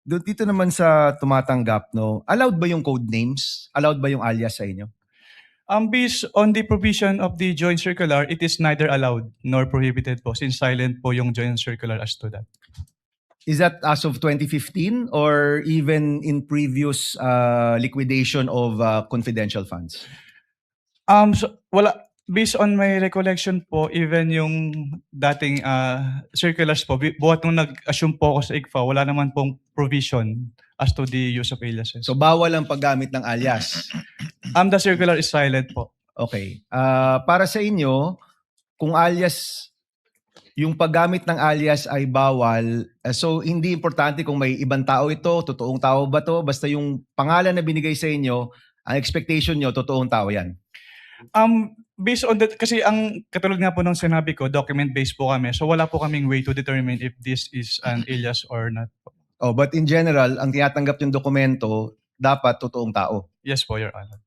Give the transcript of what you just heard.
Dito naman sa tumatanggap, no, allowed ba yung code names? Allowed ba yung alias sa inyo? Based on the provision of the joint circular, it is neither allowed nor prohibited po since silent po yung joint circular as to that. Is that as of 2015 or even in previous liquidation of confidential funds? Based on my recollection po, even yung dating circulars po, buhat nung nag-assume po ako sa ICFA, wala naman pong provision as to the use of aliases. So bawal ang paggamit ng alias. The circular is silent po. Okay. Para sa inyo, kung alias, yung paggamit ng alias ay bawal, so hindi importante kung may ibang tao ito, totoong tao ba to, basta yung pangalan na binigay sa inyo, ang expectation nyo, totoong tao yan. Based on that, kasi ang katulad nga po ng sinabi ko, document-based po kami. So wala po kaming way to determine if this is an alias or not. Oh, but in general, ang tinatanggap yung dokumento, dapat totoong tao. Yes po, Your Honor.